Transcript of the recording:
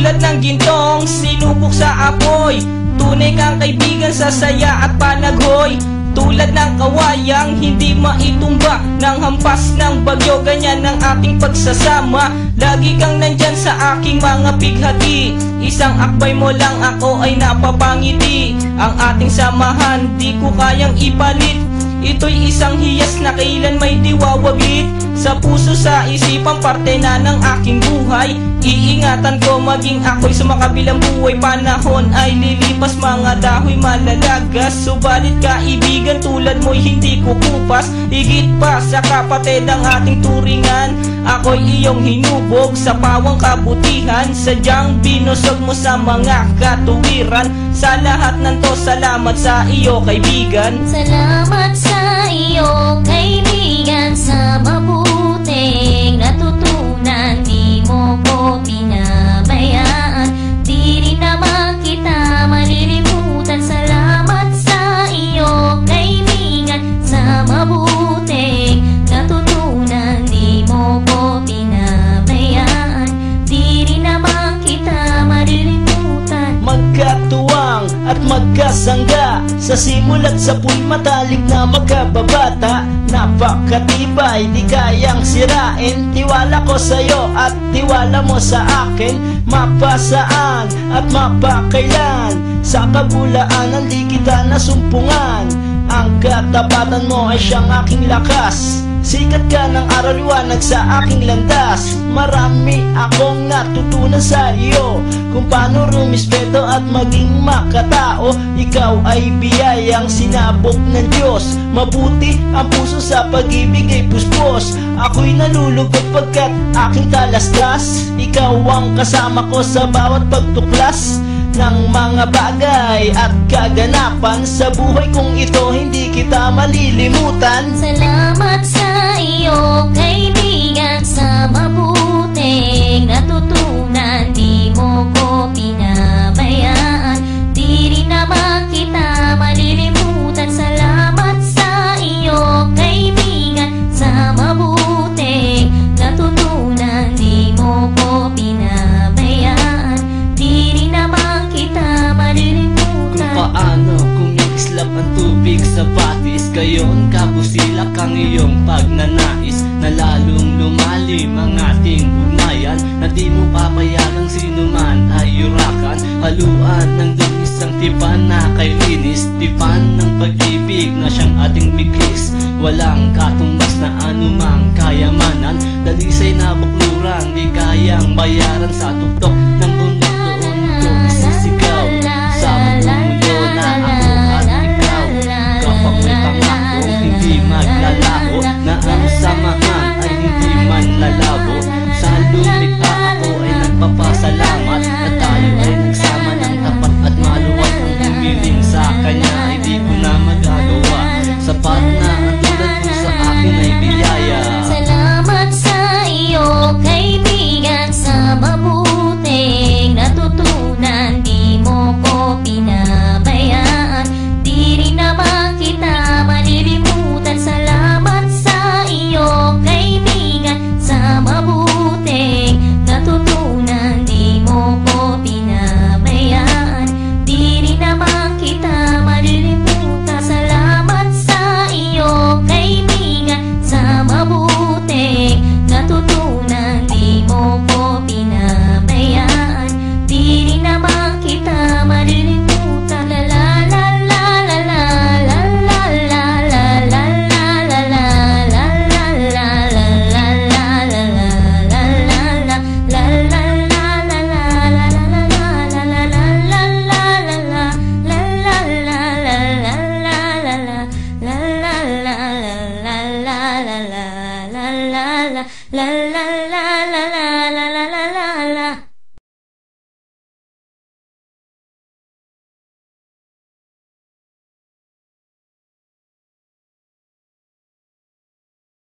Tulad ng gintong sinubok sa apoy, tunay kang kaibigan sa saya at panaghoy. Tulad ng kawayang hindi maitumba ng hampas ng bagyo, ganyan ang ating pagsasama. Lagi kang nandyan sa aking mga bighati, isang akbay mo lang ako ay napapangiti. Ang ating samahan di ko kayang ipalit, ito'y isang hiyas na kailan may diwawaglit. Sa puso, sa isipan, parte na ng aking buhay. Iingatan ko maging ako'y sa makabilang buhay. Panahon ay lilipas, mga dahoy malalagas, subalit kaibigan tulad mo'y hindi kukupas. Higit pa sa kapatid ang ating turingan, ako'y iyong hinubog sa pawang kabutihan. Sadyang binusog mo sa mga katuwiran. Sa lahat ng to, salamat sa iyo kaibigan. Salamat sa iyo kaibigan, sa mabuting natutunan. Di mo ko pinabayaan, di rin naman kita malilimutan. Salamat sa iyo kaibigan, sa mabuting natutunan. Di mo ko pinabayaan, di rin naman kita malilimutan. Magkatuwang at magkasangga, sa simula't sa pu'y matalik na magkababata. Napakatibay, di kayang sirain, tiwala ko sa'yo at tiwala mo sa akin. Mapasaan at mapakailan, sa kabulaanan di kita nasumpungan. Ang katapatan mo ay siyang aking lakas, sikat ka ng araw liwanag sa aking landas. Marami akong natutunan sa iyo, kung paano rumispeto at maging makatao. Ikaw ay biyayang sinabok ng Diyos, mabuti ang puso sa pag-ibig ay puspos. Ako'y nalulugod pagkat aking talastas, ikaw ang kasama ko sa bawat pagtuklas ng mga bagay at kaganapan. Sa buhay kong ito hindi kita malilimutan. Salamat sa iyo kaibigan, sa mabuting natutunan. Di mo ko pinabayaan, di rin naman kita malilimutan. Salamat sa iyo kaibigan, sa mabuting natutunan. Di mo ko pinabayaan, di rin naman kita malilimutan. Kung paano kumikislap ang tubig sa batis, gayon kabusilak ang iyong pagnanais, na lalong lumalim ang ating ugnayan. Na di mo papayagang sino man ay yurakan, haluan ng dungis ang tipan na kay linis. Tipan ng pag-ibig na siyang ating biglis, walang katumbas na anumang kayamanan. Dalisay na bakluran, di kayang bayaran sa tuktok